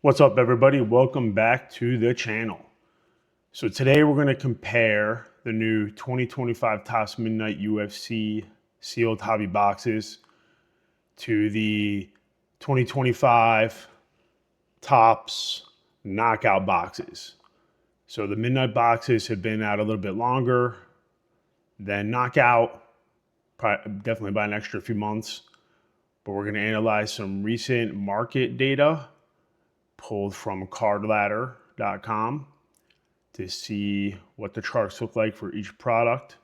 What's up, everybody? Welcome back to the channel. So today we're going to compare the new 2025 Topps Midnight UFC sealed hobby boxes to the 2025 Topps knockout boxes. So the Midnight boxes have been out a little bit longer than knockout, definitely by an extra few months. But we're going to analyze some recent market data pulled from cardladder.com to see what the charts look like for each product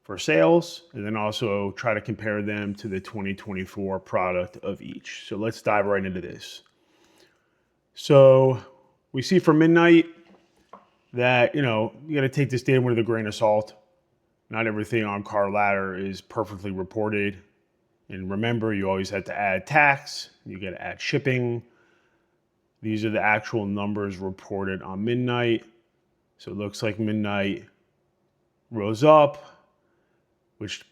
for sales, and then also try to compare them to the 2024 product of each. So let's dive right into this. So we see for Midnight that, you got to take this data with a grain of salt. Not everything on Card Ladder is perfectly reported. And remember, you always have to add tax, you got to add shipping. These are the actual numbers reported on Midnight. So it looks like Midnight rose up, which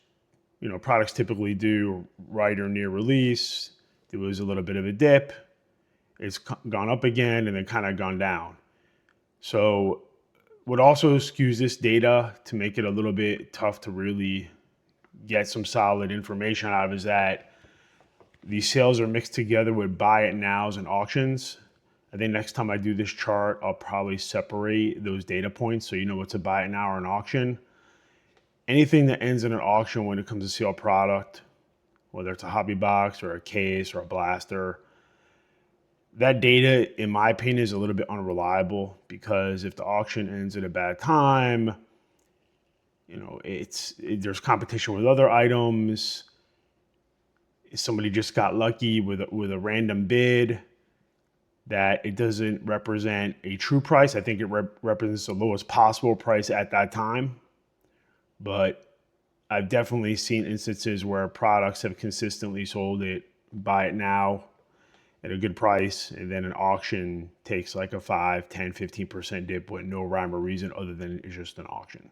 products typically do right or near release. There was a little bit of a dip. It's gone up again and then kind of gone down. So what also skews this data to make it a little bit tough to really get some solid information out of is that these sales are mixed together with buy it nows and auctions. I think next time I do this chart, I'll probably separate those data points so you know what's a buy it now or an auction. Anything that ends in an auction when it comes to sale product, whether it's a hobby box or a case or a blaster, that data, in my opinion, is a little bit unreliable because if the auction ends at a bad time, there's competition with other items. Somebody just got lucky with a random bid that it doesn't represent a true price. I think it represents the lowest possible price at that time. But I've definitely seen instances where products have consistently sold it, buy it now at a good price, and then an auction takes like a 5, 10, 15% dip with no rhyme or reason other than it's just an auction.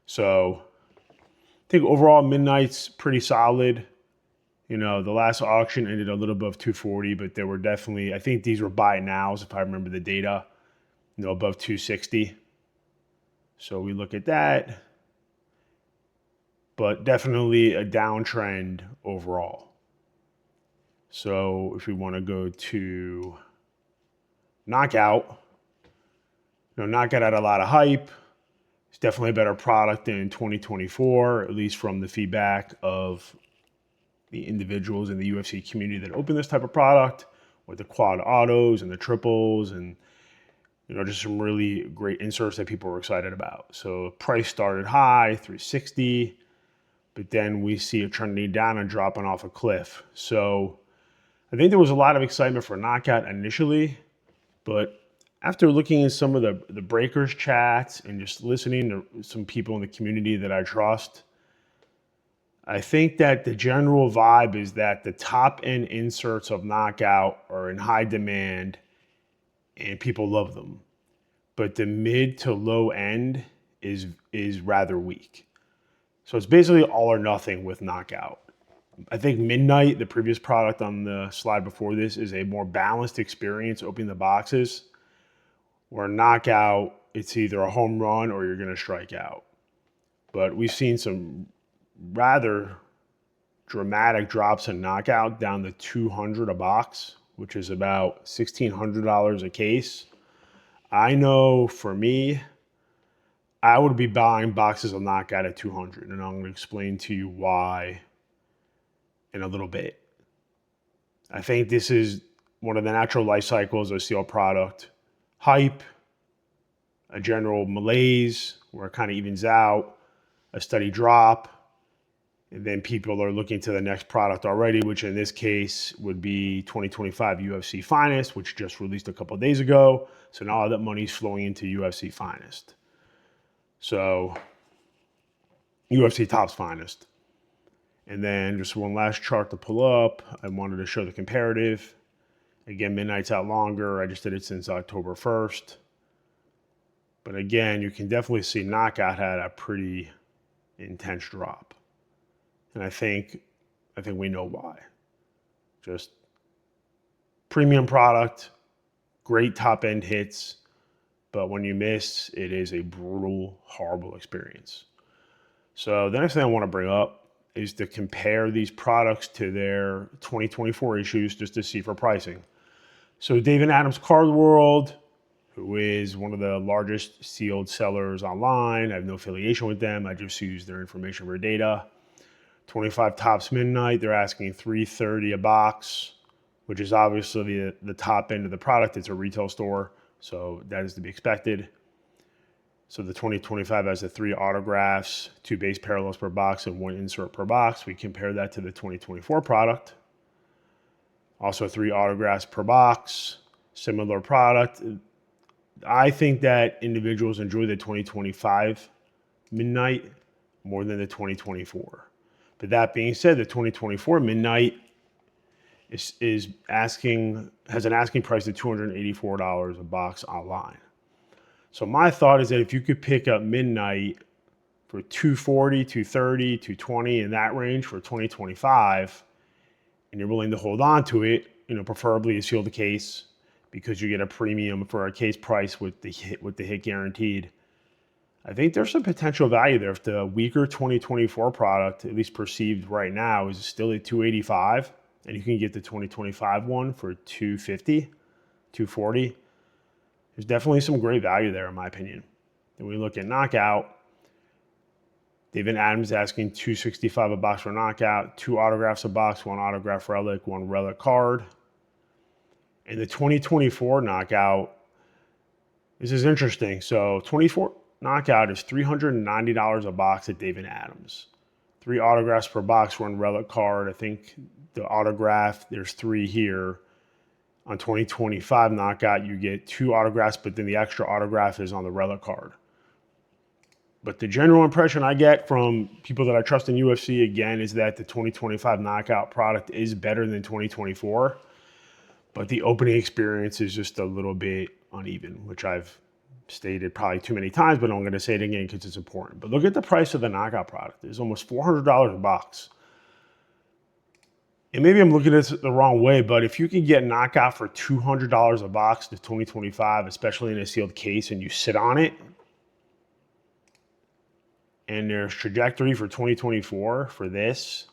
So I think overall Midnight's pretty solid. The last auction ended a little above 240, but there were definitely, I think these were buy nows, if I remember the data, above 260. So we look at that, but definitely a downtrend overall. So if we want to go to Knockout, Knockout had a lot of hype. It's definitely a better product in 2024, at least from the feedback of the individuals in the UFC community that open this type of product with the quad autos and the triples and just some really great inserts that people were excited about. So price started high, 360, but then we see it trending down and dropping off a cliff. So I think there was a lot of excitement for Knockout initially, but after looking at some of the breakers chats and just listening to some people in the community that I trust, I think that the general vibe is that the top end inserts of Knockout are in high demand and people love them. But the mid to low end is rather weak. So it's basically all or nothing with Knockout. I think Midnight, the previous product on the slide before this, is a more balanced experience opening the boxes. Where Knockout, it's either a home run or you're going to strike out. But we've seen some rather dramatic drops in Knockout down to $200 a box, which is about $1,600 a case. I know for me, I would be buying boxes of Knockout at $200, and I'm going to explain to you why in a little bit. I think this is one of the natural life cycles of steel product. Hype, a general malaise where it kind of evens out, a steady drop, and then people are looking to the next product already, which in this case would be 2025 UFC Finest, which just released a couple of days ago. So now all that money's flowing into UFC Finest. So UFC Topps Finest. And then just one last chart to pull up. I wanted to show the comparative. Again, Midnight's out longer. I just did it since October 1st. But again, you can definitely see Knockout had a pretty intense drop. And I think we know why. Just premium product, great top end hits, but when you miss, it is a brutal, horrible experience. So the next thing I want to bring up is to compare these products to their 2024 issues just to see for pricing. So David Adams Card World, who is one of the largest sealed sellers online. I have no affiliation with them. I just use their information for data. 25 Tops Midnight, they're asking $330 a box, which is obviously the top end of the product. It's a retail store, so that is to be expected. So the 2025 has the 3 autographs, 2 base parallels per box, and 1 insert per box. We compare that to the 2024 product. Also 3 autographs per box, similar product. I think that individuals enjoy the 2025 Midnight more than the 2024. But that being said, the 2024 Midnight has an asking price of $284 a box online. So my thought is that if you could pick up Midnight for $240, $230, $220 in that range for 2025, and you're willing to hold on to it, preferably a sealed case, because you get a premium for a case price with the hit guaranteed. I think there's some potential value there. If the weaker 2024 product, at least perceived right now, is still at $285, and you can get the 2025 one for $250, $240, there's definitely some great value there in my opinion. Then we look at Knockout. David Adams asking $265 a box for Knockout, 2 autographs a box, 1 autograph relic, 1 relic card. And the 2024 Knockout, this is interesting. So 24 Knockout is $390 a box at David Adams. 3 autographs per box, 1 relic card. I think the autograph, there's 3 here. On 2025 Knockout, you get 2 autographs, but then the extra autograph is on the relic card. But the general impression I get from people that I trust in UFC, again, is that the 2025 Knockout product is better than 2024. But the opening experience is just a little bit uneven, which I've stated probably too many times, but I'm going to say it again because it's important. But look at the price of the Knockout product. It's almost $400 a box. And maybe I'm looking at it the wrong way, but if you can get Knockout for $200 a box to 2025, especially in a sealed case, and you sit on it, and there's trajectory for 2024 for this,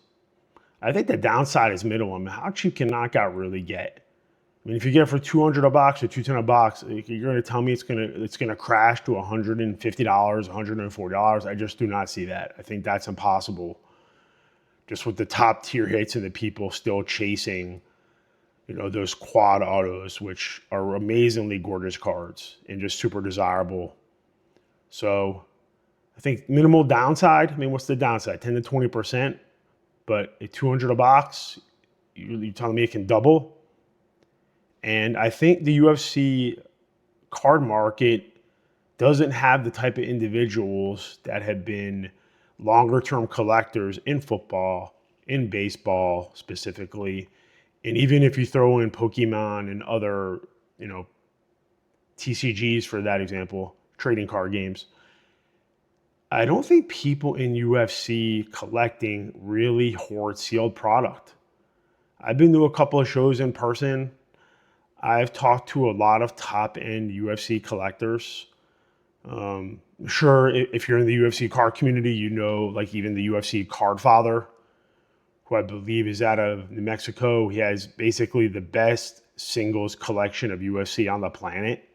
I think the downside is minimal. I mean, how cheap can Knockout really get? I mean, if you get it for $200 a box or $210 a box, you're going to tell me it's going to crash to $150, $140. I just do not see that. I think that's impossible. Just with the top tier hits and the people still chasing, those quad autos, which are amazingly gorgeous cards and just super desirable. So I think minimal downside. I mean, what's the downside? 10 to 20%. But at $200 a box, you're telling me it can double? And I think the UFC card market doesn't have the type of individuals that have been longer term collectors in football, in baseball specifically. And even if you throw in Pokemon and other, TCGs for that example, trading card games, I don't think people in UFC collecting really hoard sealed product. I've been to a couple of shows in person. I've talked to a lot of top-end UFC collectors. Sure, if you're in the UFC card community, like even the UFC card father, who I believe is out of New Mexico. He has basically the best singles collection of UFC on the planet.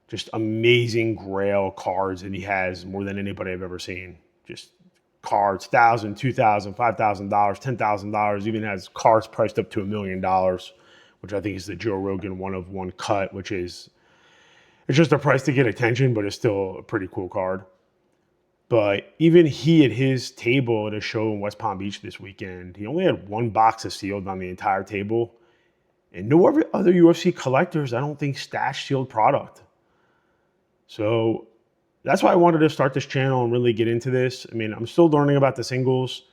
Just amazing grail cards, and he has more than anybody I've ever seen. Just cards, $1,000, $2,000, $5,000, $10,000, even has cards priced up to $1 million, which I think is the Joe Rogan 1-of-1 cut, which is, it's just a price to get attention, but it's still a pretty cool card. But even he at his table at a show in West Palm Beach this weekend, he only had 1 box of sealed on the entire table. And no other UFC collectors, I don't think, stash sealed product. So that's why I wanted to start this channel and really get into this. I mean, I'm still learning about the singles,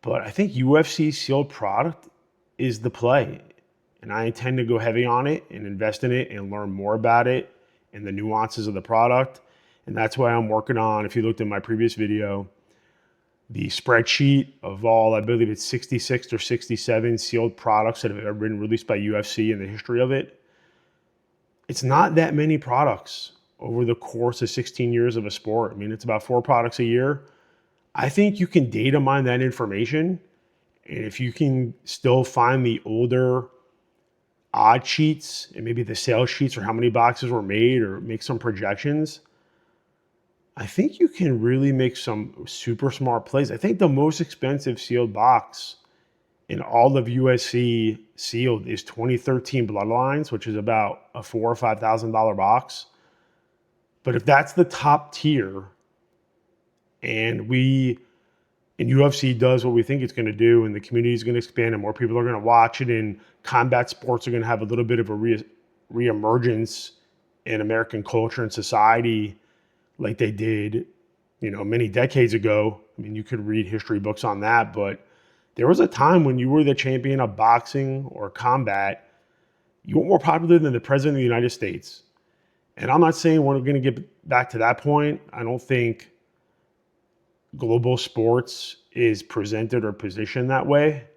but I think UFC sealed product is the play. And I intend to go heavy on it and invest in it and learn more about it and the nuances of the product. And that's why I'm working on, if you looked at my previous video, the spreadsheet of all, I believe it's 66 or 67 sealed products that have ever been released by UFC in the history of it. it's not that many products over the course of 16 years of a sport. I mean, it's about 4 products a year. I think you can data mine that information. And if you can still find the older odd sheets and maybe the sales sheets or how many boxes were made or make some projections, I think you can really make some super smart plays. I think the most expensive sealed box in all of USC sealed is 2013 Bloodlines, which is about a $4,000 or $5,000 box. But if that's the top tier, and UFC does what we think it's going to do, and the community is going to expand, and more people are going to watch it, and combat sports are going to have a little bit of a reemergence in American culture and society, like they did, many decades ago. I mean, you could read history books on that, but there was a time when you were the champion of boxing or combat, you were more popular than the president of the United States. And I'm not saying we're going to get back to that point. I don't think global sports is presented or positioned that way.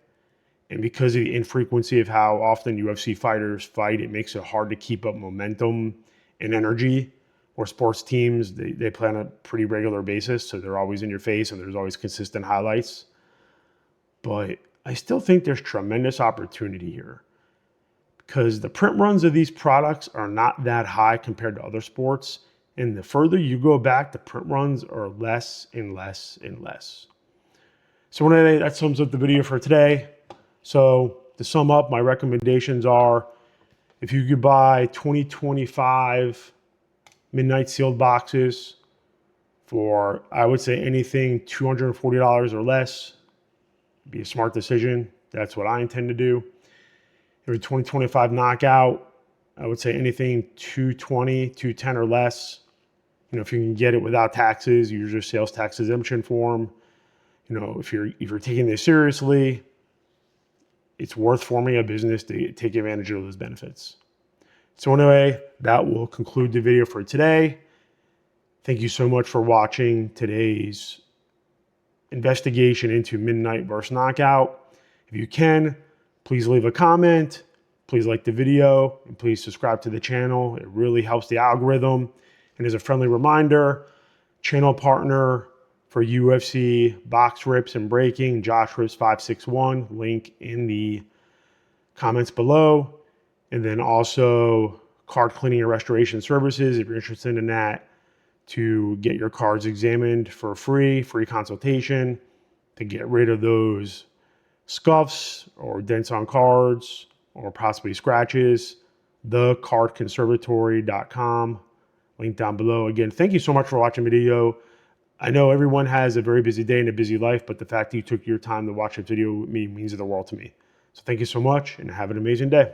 And because of the infrequency of how often UFC fighters fight, it makes it hard to keep up momentum and energy. Or sports teams, they play on a pretty regular basis, so they're always in your face and there's always consistent highlights. But I still think there's tremendous opportunity here because the print runs of these products are not that high compared to other sports. And the further you go back, the print runs are less and less and less. So anyway, that sums up the video for today. So to sum up, my recommendations are, if you could buy 2025 midnight sealed boxes for, I would say, anything $240 or less, be a smart decision. That's what I intend to do. If you're 2025 knockout, I would say anything $220, $210 or less. If you can get it without taxes, use your sales tax exemption form. If you're taking this seriously, it's worth forming a business to take advantage of those benefits. So anyway, that will conclude the video for today. Thank you so much for watching today's investigation into midnight versus knockout. If you can, please leave a comment, please like the video, and please subscribe to the channel. It really helps the algorithm. And as a friendly reminder, channel partner for UFC box rips and breaking, Josh Rips 561, link in the comments below. And then also card cleaning and restoration services, if you're interested in that, to get your cards examined for free consultation, to get rid of those scuffs or dents on cards or possibly scratches, thecardconservatory.com, link down below. Again, thank you so much for watching the video. I know everyone has a very busy day and a busy life, but the fact that you took your time to watch this video with me means the world to me. So thank you so much and have an amazing day.